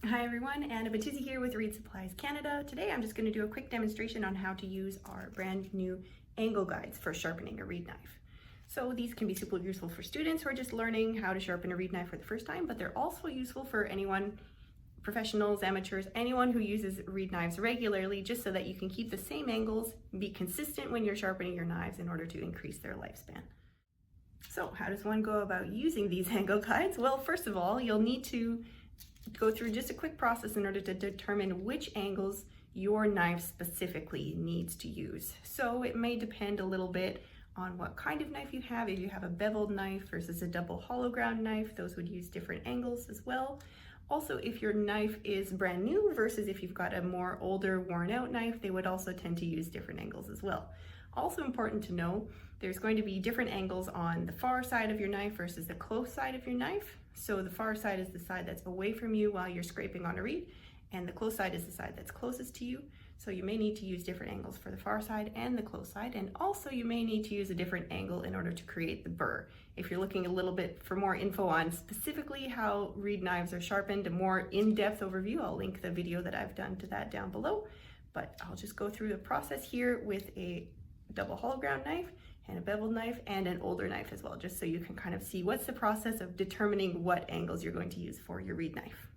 Hi everyone, Anna Batizzi here with Reed Supplies Canada. Today I'm just going to do a quick demonstration on how to use our brand new angle guides for sharpening a reed knife. So these can be super useful for students who are just learning how to sharpen a reed knife for the first time, but they're also useful for anyone, professionals, amateurs, anyone who uses reed knives regularly, just so that you can keep the same angles, be consistent when you're sharpening your knives in order to increase their lifespan. So how does one go about using these angle guides? Well, first of all, you'll need to go through just a quick process in order to determine which angles your knife specifically needs to use. So it may depend a little bit on what kind of knife you have. If you have a beveled knife versus a double hollow ground knife, those would use different angles as well. Also, if your knife is brand new versus if you've got a more older, worn out knife, they would also tend to use different angles as well. Also important to know, there's going to be different angles on the far side of your knife versus the close side of your knife. So the far side is the side that's away from you while you're scraping on a reed, and the close side is the side that's closest to you. So you may need to use different angles for the far side and the close side, and also you may need to use a different angle in order to create the burr. If you're looking a little bit for more info on specifically how reed knives are sharpened, a more in-depth overview, I'll link the video that I've done to that down below. But I'll just go through the process here with a double hollow ground knife and a beveled knife and an older knife as well, just so you can kind of see what's the process of determining what angles you're going to use for your reed knife.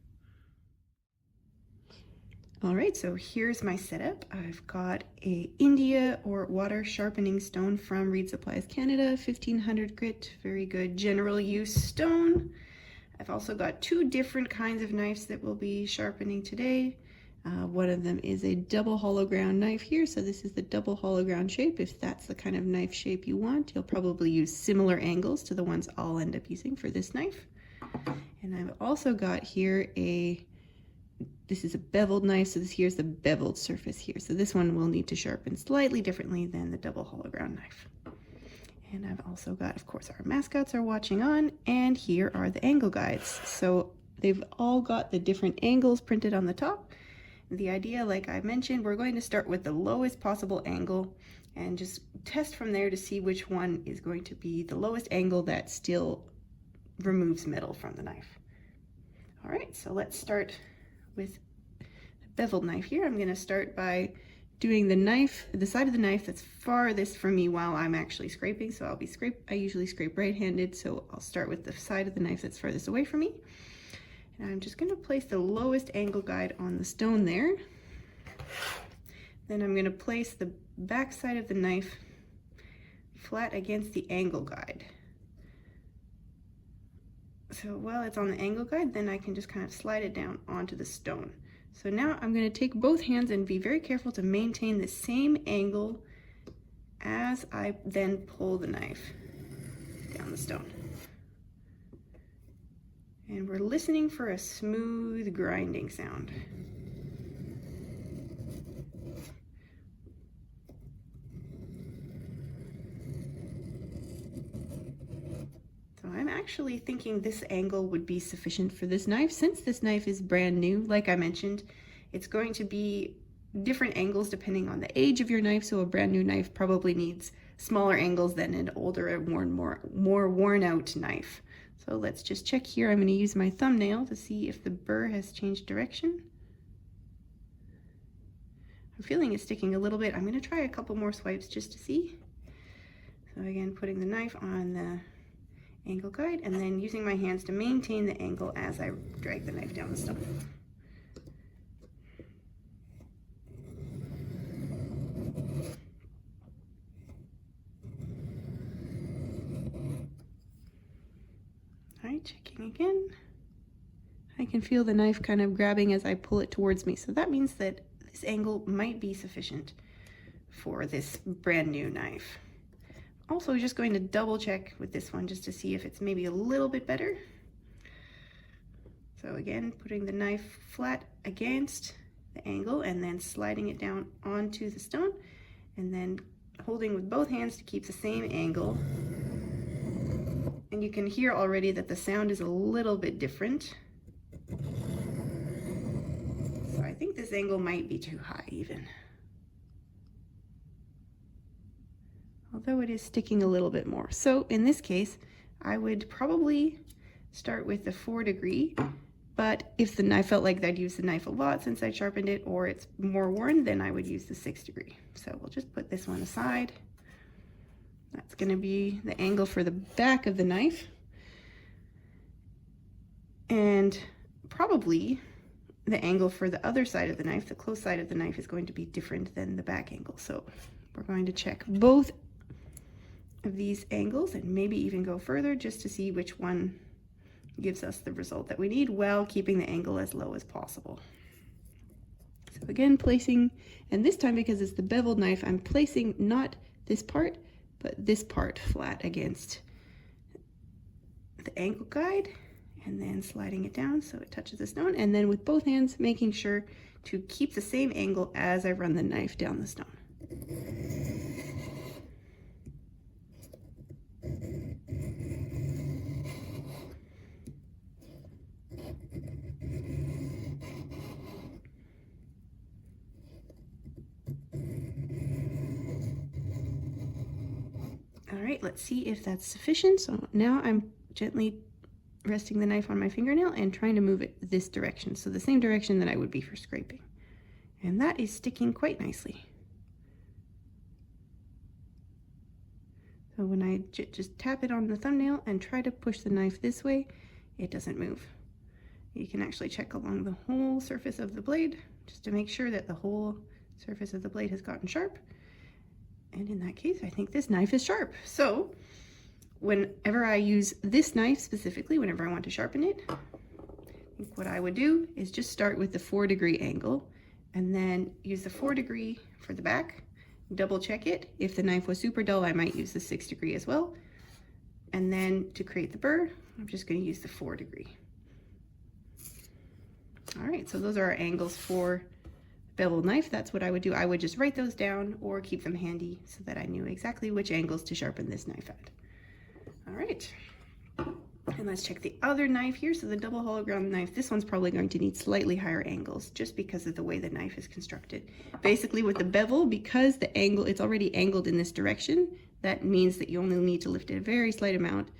All right, so here's my setup. I've got a India or water sharpening stone from Reed Supplies Canada, 1500 grit, very good general use stone. I've also got two different kinds of knives that we'll be sharpening today. One of them is a double hollow ground knife here, so this is the double hollow ground shape. If that's the kind of knife shape you want, you'll probably use similar angles to the ones I'll end up using for this knife. And I've also got here this is a beveled knife, so here's the beveled surface here. So this one will need to sharpen slightly differently than the double hollow ground knife. And I've also got, of course, our mascots are watching on, and here are the angle guides. So they've all got the different angles printed on the top. The idea, like I mentioned, we're going to start with the lowest possible angle and just test from there to see which one is going to be the lowest angle that still removes metal from the knife. All right, so let's start with the beveled knife here. I'm going to start by doing the side of the knife that's farthest from me while I'm actually scraping. So I usually scrape right-handed, so I'll start with the side of the knife that's farthest away from me. And I'm just going to place the lowest angle guide on the stone there. Then I'm going to place the back side of the knife flat against the angle guide. So while it's on the angle guide, then I can just kind of slide it down onto the stone. So now I'm going to take both hands and be very careful to maintain the same angle as I then pull the knife down the stone. And we're listening for a smooth grinding sound. So I'm actually thinking this angle would be sufficient for this knife. Since this knife is brand new, like I mentioned, it's going to be different angles depending on the age of your knife. So a brand new knife probably needs smaller angles than an older, more worn out knife. So let's just check here. I'm going to use my thumbnail to see if the burr has changed direction. I'm feeling it's sticking a little bit. I'm going to try a couple more swipes just to see. So again, putting the knife on the angle guide and then using my hands to maintain the angle as I drag the knife down the stone. All right, checking again. I can feel the knife kind of grabbing as I pull it towards me. So that means that this angle might be sufficient for this brand new knife. Also just going to double check with this one just to see if it's maybe a little bit better. So again, putting the knife flat against the angle and then sliding it down onto the stone and then holding with both hands to keep the same angle. And you can hear already that the sound is a little bit different. So I think this angle might be too high even. Although it is sticking a little bit more. So in this case, I would probably start with the 4 degree But if I felt like I'd use the knife a lot since I sharpened it, or it's more worn, then I would use the 6 degree. So we'll just put this one aside. That's going to be the angle for the back of the knife. And probably the angle for the other side of the knife, the close side of the knife, is going to be different than the back angle. So we're going to check both of these angles and maybe even go further just to see which one gives us the result that we need while keeping the angle as low as possible. So again, placing, and this time because it's the beveled knife, I'm placing not this part, but this part flat against the angle guide, and then sliding it down so it touches the stone, and then with both hands making sure to keep the same angle as I run the knife down the stone. All right, let's see if that's sufficient. So now I'm gently resting the knife on my fingernail and trying to move it this direction. So the same direction that I would be for scraping. And that is sticking quite nicely. So when I just tap it on the thumbnail and try to push the knife this way, it doesn't move. You can actually check along the whole surface of the blade just to make sure that the whole surface of the blade has gotten sharp. And in that case, I think this knife is sharp. So whenever I use this knife specifically, whenever I want to sharpen it, I think what I would do is just start with the 4 degree angle and then use the 4 degree for the back, double check it. If the knife was super dull, I might use the 6 degree as well. And then to create the burr, I'm just going to use the 4 degree. All right, so those are our angles for beveled knife. That's what I would do. I would just write those down or keep them handy so that I knew exactly which angles to sharpen this knife at. All right, and let's check the other knife here. So the double hologram knife, this one's probably going to need slightly higher angles just because of the way the knife is constructed. Basically with the bevel, because the angle, it's already angled in this direction, that means that you only need to lift it a very slight amount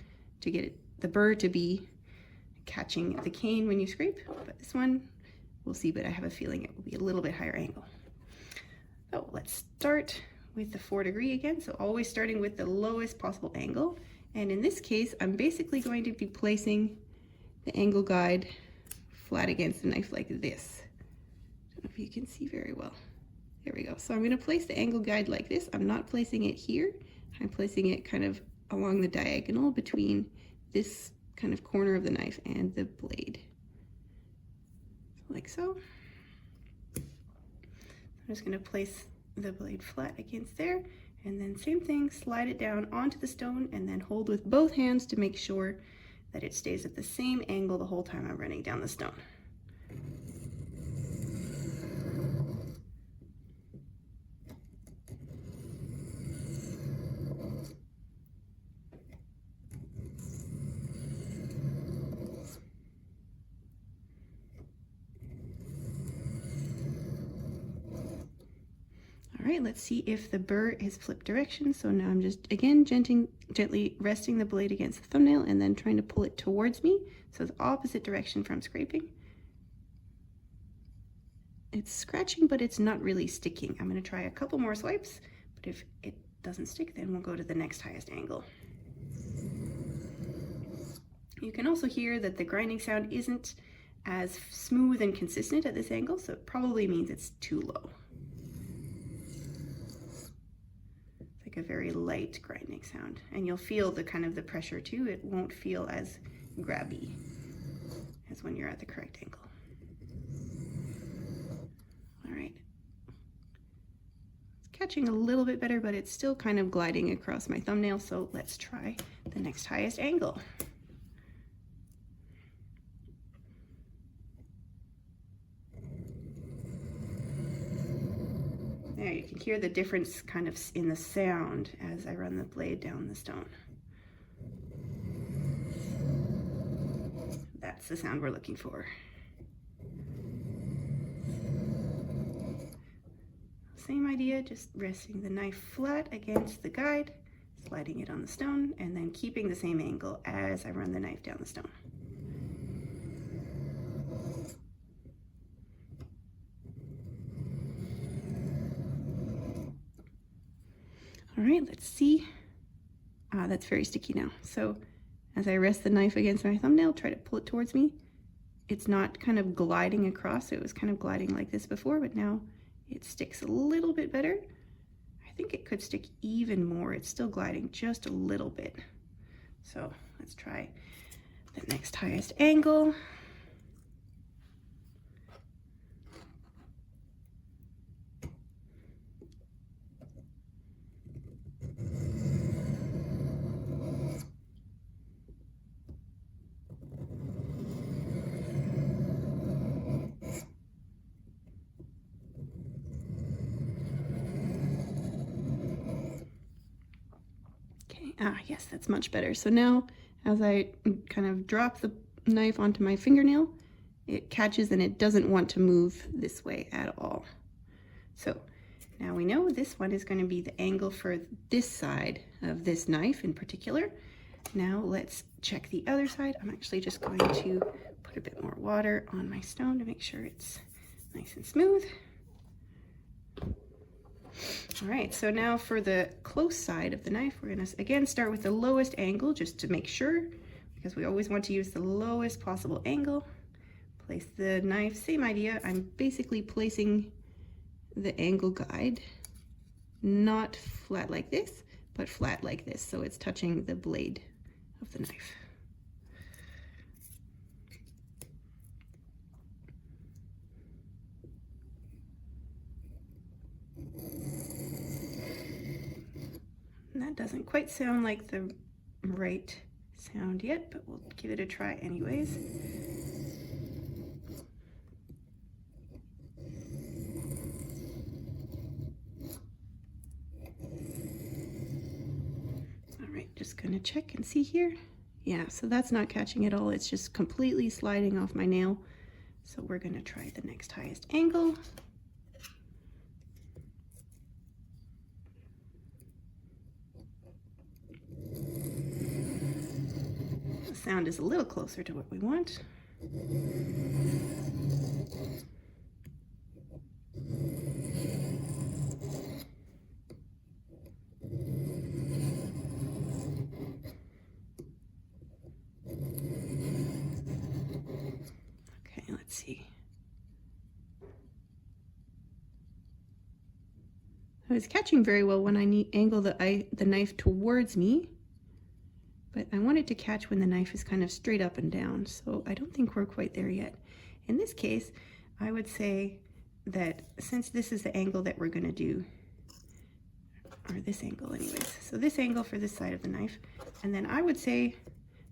to get the burr to be catching the cane when you scrape. But this one, we'll see, but I have a feeling it will be a little bit higher angle. So let's start with the 4 degree again. So always starting with the lowest possible angle. And in this case, I'm basically going to be placing the angle guide flat against the knife like this. I don't know if you can see very well. There we go. So I'm going to place the angle guide like this. I'm not placing it here. I'm placing it kind of along the diagonal between this kind of corner of the knife and the blade. Like so. I'm just going to place the blade flat against there, and then same thing, slide it down onto the stone and then hold with both hands to make sure that it stays at the same angle the whole time I'm running down the stone. All right, let's see if the burr is flipped direction. So now I'm just, again, gently resting the blade against the thumbnail and then trying to pull it towards me. So the opposite direction from scraping. It's scratching, but it's not really sticking. I'm going to try a couple more swipes, but if it doesn't stick, then we'll go to the next highest angle. You can also hear that the grinding sound isn't as smooth and consistent at this angle, so it probably means it's too low. A very light grinding sound, and you'll feel the kind of the pressure too. It won't feel as grabby as when you're at the correct angle. All right, it's catching a little bit better, but it's still kind of gliding across my thumbnail, so let's try the next highest angle. There, you can hear the difference kind of in the sound as I run the blade down the stone. That's the sound we're looking for. Same idea, just resting the knife flat against the guide, sliding it on the stone, and then keeping the same angle as I run the knife down the stone. All right, let's see. That's very sticky now. So as I rest the knife against my thumbnail, try to pull it towards me. It's not kind of gliding across. It was kind of gliding like this before, but now it sticks a little bit better. I think it could stick even more. It's still gliding just a little bit. So let's try the next highest angle. Yes, that's much better. So now as I kind of drop the knife onto my fingernail, it catches and it doesn't want to move this way at all. So now we know this one is going to be the angle for this side of this knife in particular. Now let's check the other side. I'm actually just going to put a bit more water on my stone to make sure it's nice and smooth. All right, so now for the close side of the knife, we're gonna again start with the lowest angle just to make sure, because we always want to use the lowest possible angle. Place the knife, same idea. I'm basically placing the angle guide not flat like this, but flat like this, so it's touching the blade of the knife. And that doesn't quite sound like the right sound yet, but we'll give it a try anyways. All right, just gonna check and see here. Yeah, so that's not catching at all. It's just completely sliding off my nail. So we're gonna try the next highest angle. Sound is a little closer to what we want. Okay, let's see. I was catching very well when I angle the knife towards me. But I want it to catch when the knife is kind of straight up and down, so I don't think we're quite there yet. In this case, I would say that since this is the angle that we're going to do, or this angle anyways, so this angle for this side of the knife, and then I would say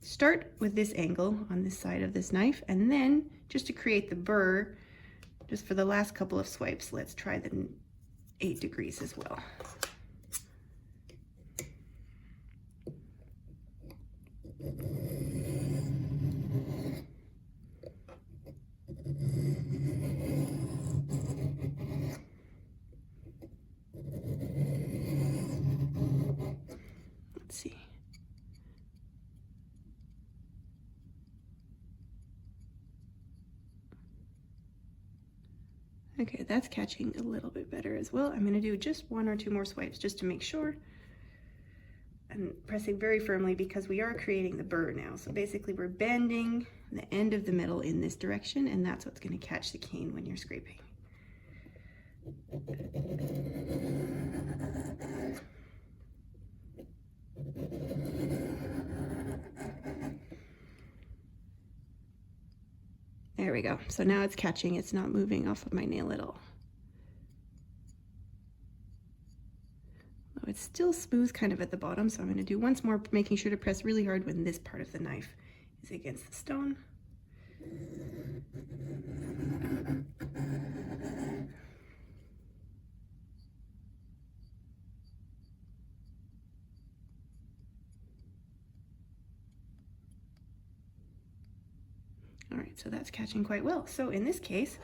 start with this angle on this side of this knife, and then just to create the burr, just for the last couple of swipes, let's try the 8 degrees as well. Let's see. Okay, that's catching a little bit better as well. I'm going to do just 1 or 2 more swipes just to make sure. I'm pressing very firmly because we are creating the burr now. So basically we're bending the end of the metal in this direction, and that's what's going to catch the cane when you're scraping. There we go. So now it's catching. It's not moving off of my nail at all. It's still smooth kind of at the bottom, so I'm going to do once more, making sure to press really hard when this part of the knife is against the stone. All right, so that's catching quite well. So in this case,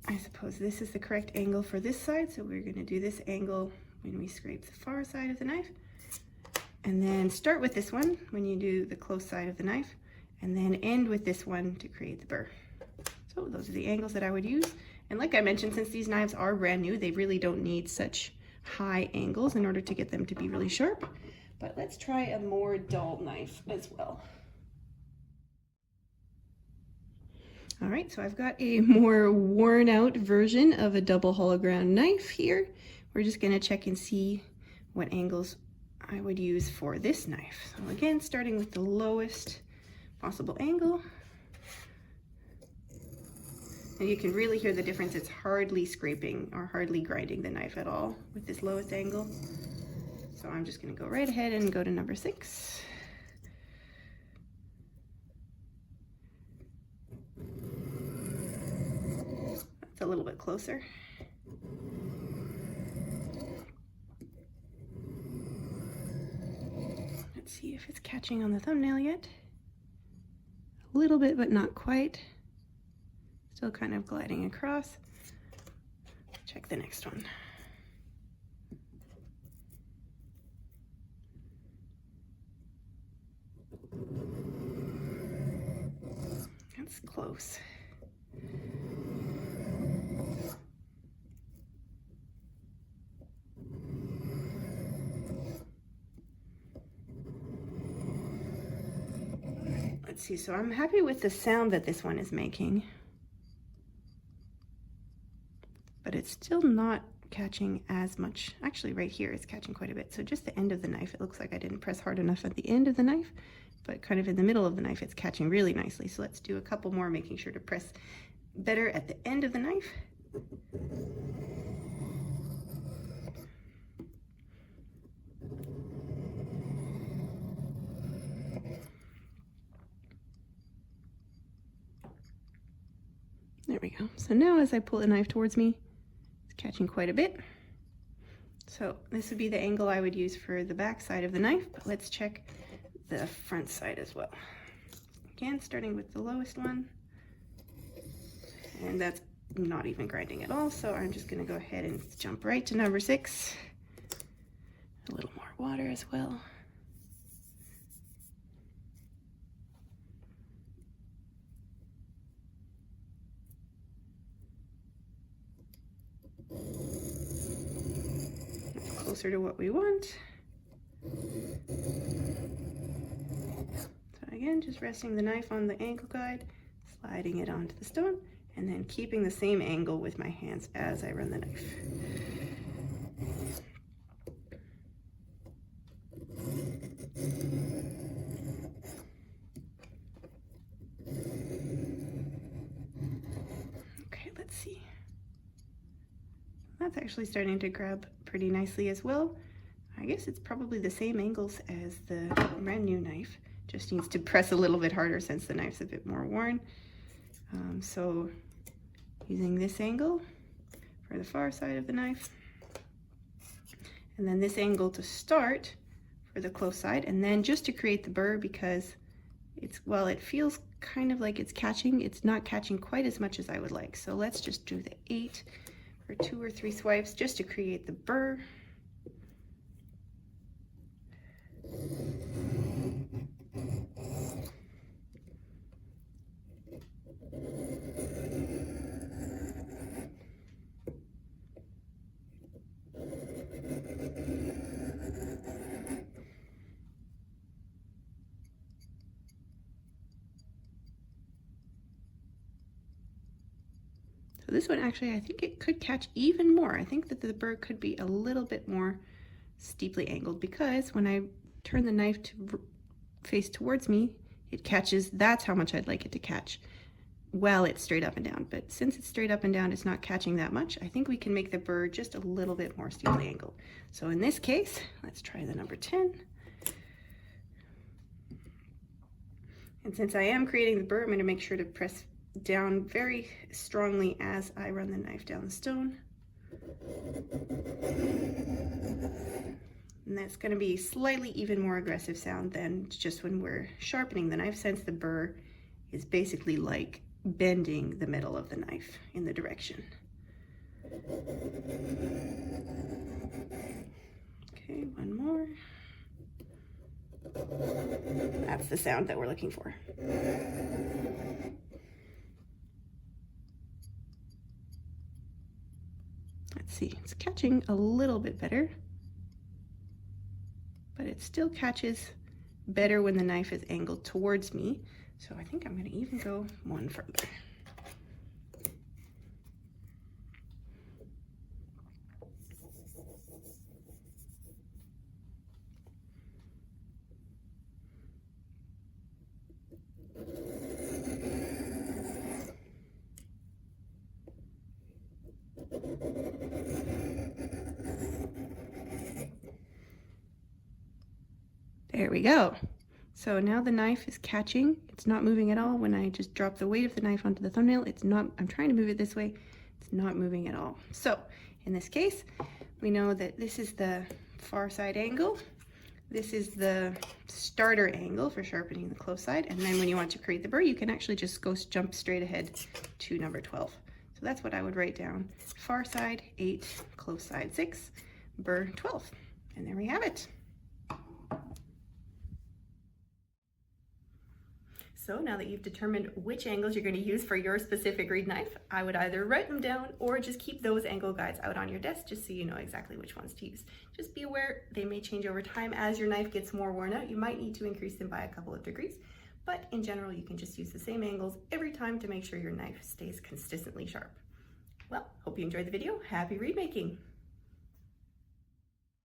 I suppose this is the correct angle for this side, so we're going to do this angle when we scrape the far side of the knife, and then start with this one when you do the close side of the knife, and then end with this one to create the burr. So those are the angles that I would use, and like I mentioned, since these knives are brand new, they really don't need such high angles in order to get them to be really sharp. But let's try a more dull knife as well. All right, so I've got a more worn out version of a double hollow ground knife here. We're just gonna check and see what angles I would use for this knife. So again, starting with the lowest possible angle. And you can really hear the difference. It's hardly scraping or hardly grinding the knife at all with this lowest angle. So I'm just gonna go right ahead and go to number 6. That's a little bit closer. Let's see if it's catching on the thumbnail yet. A little bit, but not quite. Still kind of gliding across. Check the next one. That's close. Let's see, so I'm happy with the sound that this one is making, but it's still not catching as much. Actually, right here it's catching quite a bit. So just the end of the knife, it looks like I didn't press hard enough at the end of the knife, but kind of in the middle of the knife, it's catching really nicely. So let's do a couple more, making sure to press better at the end of the knife. There we go. So now as I pull the knife towards me, it's catching quite a bit. So this would be the angle I would use for the back side of the knife, but let's check the front side as well. Again, starting with the lowest one, and that's not even grinding at all, so I'm just gonna go ahead and jump right to number 6. A little more water as well. Closer to what we want. So again, just resting the knife on the angle guide, sliding it onto the stone, and then keeping the same angle with my hands as I run the knife. Okay, let's see. That's actually starting to grab pretty nicely as well. I guess it's probably the same angles as the brand new knife, just needs to press a little bit harder since the knife's a bit more worn. So using this angle for the far side of the knife, and then this angle to start for the close side, and then just to create the burr, because it's, while it feels kind of like it's catching, it's not catching quite as much as I would like. So let's just do the 8 for 2 or 3 swipes just to create the burr. So this one actually, I think it could catch even more. I think that the burr could be a little bit more steeply angled, because when I turn the knife to face towards me, it catches. That's how much I'd like it to catch. Well, it's straight up and down, but since it's straight up and down, it's not catching that much. I think we can make the burr just a little bit more steeply angled. So in this case, let's try the number 10. And since I am creating the burr, I'm going to make sure to press down very strongly as I run the knife down the stone. And that's going to be slightly even more aggressive sound than just when we're sharpening the knife, since the burr is basically like bending the middle of the knife in the direction. Okay, one more. That's the sound that we're looking for. let's see, it's catching a little bit better, but it still catches better when the knife is angled towards me. So I think I'm going to even go one further. There we go. So now the knife is catching. It's not moving at all. When I just drop the weight of the knife onto the thumbnail, it's not, I'm trying to move it this way, it's not moving at all. So in this case, we know that this is the far side angle. This is the starter angle for sharpening the close side. And then when you want to create the burr, you can actually just jump straight ahead to number 12. So that's what I would write down. Far side 8, close side 6, burr 12. And there we have it. So now that you've determined which angles you're going to use for your specific reed knife, I would either write them down or just keep those angle guides out on your desk just so you know exactly which ones to use. Just be aware they may change over time as your knife gets more worn out. You might need to increase them by a couple of degrees, but in general you can just use the same angles every time to make sure your knife stays consistently sharp. Well, hope you enjoyed the video. Happy reed making!